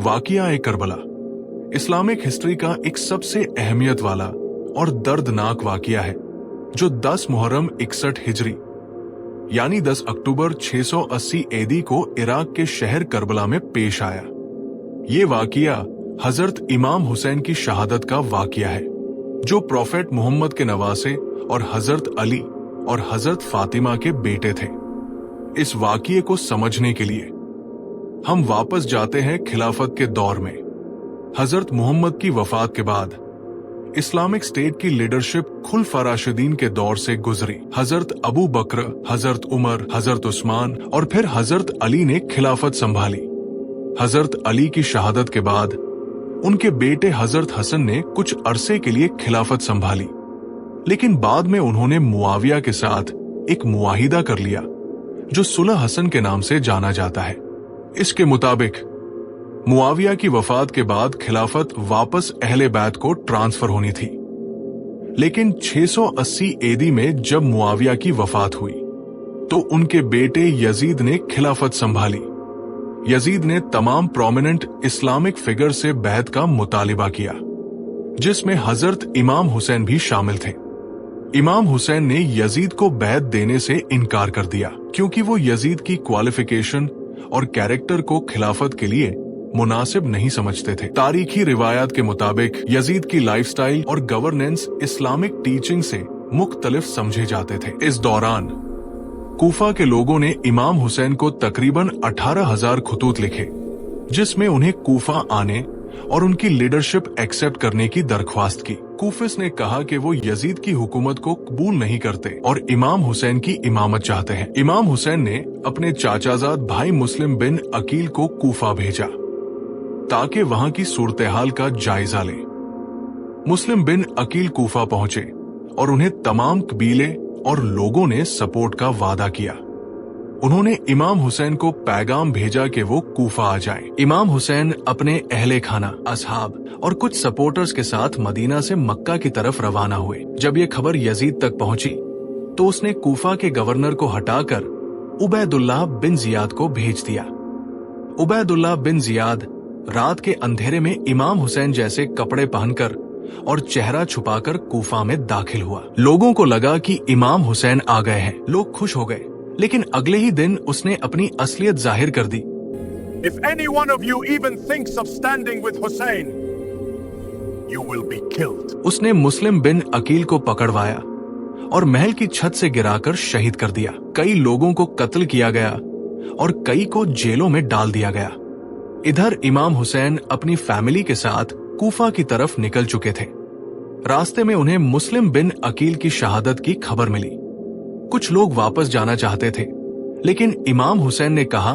वाक़िया Karbala Islamic history का एक सबसे अहमियत वाला और दर्दनाक वाक़िया है जो 10 मुहर्रम 61 हिजरी यानी 10 अक्टूबर 680 एडी को इराक के शहर करबला में पेश आया। ये वाक़िया हजरत इमाम हुसैन की शहादत का वाक़िया है जो प्रोफेट मोहम्मद के नवासे और हजरत अली और हजरत फातिमा के बेटे थे। इस वाक़िए को समझने के लिए हम वापस जाते हैं खिलाफत के दौर में। हजरत मोहम्मद की वफात के बाद इस्लामिक स्टेट की लीडरशिप खुलफा राशिदीन के दौर से गुजरी। हजरत अबू बकर, हजरत उमर, हजरत उस्मान और फिर हजरत अली ने खिलाफत संभाली। हजरत अली की शहादत के बाद उनके बेटे हजरत हसन ने कुछ अरसे के लिए खिलाफत संभाली, लेकिन बाद में उन्होंने मुआविया के साथ एक मुआहिदा कर लिया जो सुलह हसन के नाम से जाना जाता है। इसके मुताबिक मुआविया की वफात के बाद खिलाफत वापस अहले बैत को ट्रांसफर होनी थी, लेकिन 680 एडी में जब मुआविया की वफात हुई तो उनके बेटे यजीद ने खिलाफत संभाली। यजीद ने तमाम प्रोमिनेंट इस्लामिक फिगर से बैत का मुतालिबा किया, जिसमें हजरत इमाम हुसैन भी शामिल थे। इमाम हुसैन ने यजीद को बैत देने से इनकार कर दिया क्योंकि वो यजीद की क्वालिफिकेशन और कैरेक्टर को खिलाफत के लिए मुनासिब नहीं समझते थे। तारीखी रिवायात के मुताबिक यजीद की लाइफस्टाइल और गवर्नेंस इस्लामिक टीचिंग से मुख्तलिफ समझे जाते थे। इस दौरान कूफा के लोगों ने इमाम हुसैन को तकरीबन 18,000 खतूत लिखे, जिसमें उन्हें कूफा आने और उनकी लीडरशिप एक्सेप्ट करने की दरख्वास्त की। कूफिस ने कहा कि वो यजीद की हुकूमत को कबूल नहीं करते और इमाम हुसैन की इमामत चाहते हैं। इमाम हुसैन ने अपने चाचाजाद भाई मुस्लिम बिन अकील को कूफा भेजा ताकि वहां की सूरत हाल का जायजा ले। मुस्लिम बिन अकील कूफा पहुंचे और उन्हें तमाम कबीले और लोगों ने सपोर्ट का वादा किया। उन्होंने इमाम हुसैन को पैगाम भेजा कि वो कूफा आ जाएं। इमाम हुसैन अपने अहले खाना, असहाब और कुछ सपोर्टर्स के साथ मदीना से मक्का की तरफ रवाना हुए। जब ये खबर यजीद तक पहुंची तो उसने कूफा के गवर्नर को हटाकर उबैदुल्लाह बिन जियाद को भेज दिया। उबैदुल्लाह बिन जियाद रात के अंधेरे में इमाम हुसैन जैसे कपड़े पहनकर और चेहरा छुपाकर कूफा में दाखिल हुआ। लोगों को लगा कि इमाम हुसैन आ गए हैं। लोग खुश हो गए, लेकिन अगले ही दिन उसने अपनी असलियत जाहिर कर दी। If any one of you even thinks of standing with Hussein, you will be killed. उसने मुस्लिम बिन अकील को पकड़वाया और महल की छत से गिराकर शहीद कर दिया। कई लोगों को कत्ल किया गया और कई को जेलों में डाल दिया गया। इधर इमाम हुसैन अपनी फैमिली के साथ कूफा की तरफ निकल चुके थे। रास्ते में उन्हें मुस्लिम बिन अकील की शहादत की खबर मिली। कुछ लोग वापस जाना चाहते थे, लेकिन इमाम हुसैन ने कहा,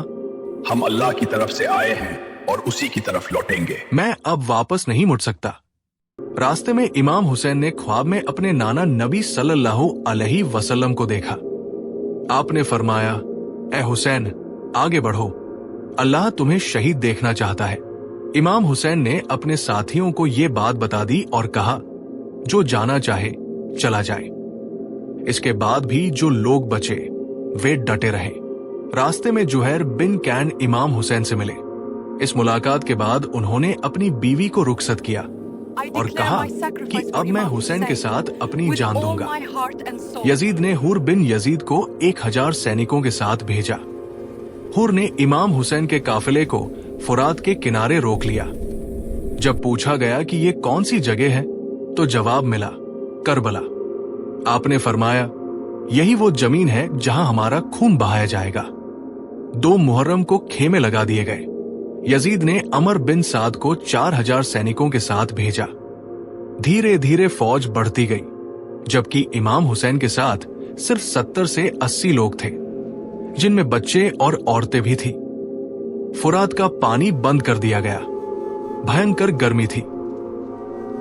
हम अल्लाह की तरफ से आए हैं और उसी की तरफ लौटेंगे। मैं अब वापस नहीं मुड़ सकता। रास्ते में इमाम हुसैन ने ख्वाब में अपने नाना नबी सल्लल्लाहु अलैहि वसल्लम को देखा। आपने फरमाया, ए हुसैन, आगे बढ़ो, अल्लाह तुम्हें शहीद देखना चाहता है। इमाम हुसैन ने अपने साथियों को ये बात बता दी और कहा, जो जाना चाहे चला जाए। इसके बाद भी जो लोग बचे वे डटे रहे। रास्ते में जुहैर बिन कैन इमाम हुसैन से मिले। इस मुलाकात के बाद उन्होंने अपनी बीवी को रुखसत किया और कहा कि अब मैं हुसैन के साथ अपनी जान दूंगा। यजीद ने हुर बिन यजीद को 1000 सैनिकों के साथ भेजा। हुर ने इमाम हुसैन के काफिले को फुरात के किनारे रोक लिया। जब पूछा गया कि ये कौन सी जगह है तो जवाब मिला, करबला। आपने फरमाया, यही वो जमीन है जहां हमारा खून बहाया जाएगा। 2 मुहर्रम को खेमे लगा दिए गए। यजीद ने अमर बिन साद को 4000 सैनिकों के साथ भेजा। धीरे धीरे फौज बढ़ती गई, जबकि इमाम हुसैन के साथ सिर्फ 70 से 80 लोग थे, जिनमें बच्चे और औरतें भी थी। फुरात का पानी बंद कर दिया गया। भयंकर गर्मी थी।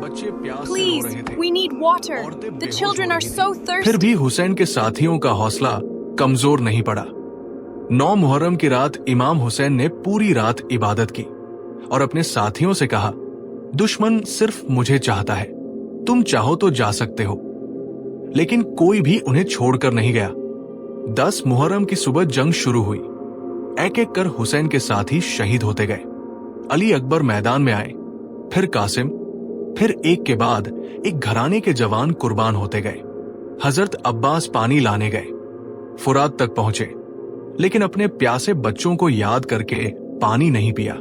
बच्चे प्यास से रो रहे थे। We need water. औरतें The बेहोश children हो are रही so थीं। thirsty. फिर भी हुसैन के साथियों का हौसला कमजोर नहीं पड़ा। 9 मुहर्रम की रात इमाम हुसैन ने पूरी रात इबादत की और अपने साथियों से कहा, दुश्मन सिर्फ मुझे चाहता है, तुम चाहो तो जा सकते हो। लेकिन कोई भी उन्हें छोड़कर नहीं गया। 10 मुहर्रम की सुबह जंग शुरू हुई। एक एक कर हुसैन के साथी शहीद होते गए। अली अकबर मैदान में आए, फिर कासिम, फिर एक के बाद एक घराने के जवान कुर्बान होते गए। हजरत अब्बास पानी लाने गए, फुरात तक पहुंचे, लेकिन अपने प्यासे बच्चों को याद करके पानी नहीं पिया।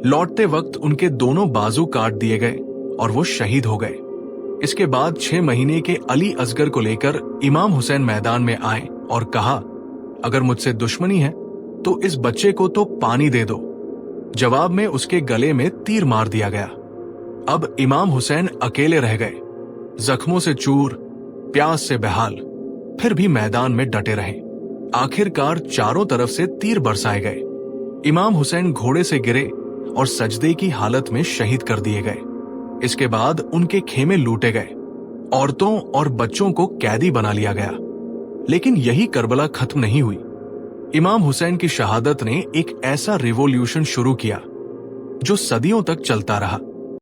लौटते वक्त उनके दोनों बाजू काट दिए गए और वो शहीद हो गए। इसके बाद 6 महीने के अली असगर को लेकर इमाम हुसैन मैदान में आए और कहा, अगर मुझसे दुश्मनी है तो इस बच्चे को तो पानी दे दो। जवाब में उसके गले में तीर मार दिया गया। अब इमाम हुसैन अकेले रह गए, जख्मों से चूर, प्यास से बेहाल, फिर भी मैदान में डटे रहे। आखिरकार चारों तरफ से तीर बरसाए गए। इमाम हुसैन घोड़े से गिरे और सजदे की हालत में शहीद कर दिए गए। इसके बाद उनके खेमे लूटे गए, औरतों और बच्चों को कैदी बना लिया गया। लेकिन यही करबला खत्म नहीं हुई। इमाम हुसैन की शहादत ने एक ऐसा रिवॉल्यूशन शुरू किया जो सदियों तक चलता रहा।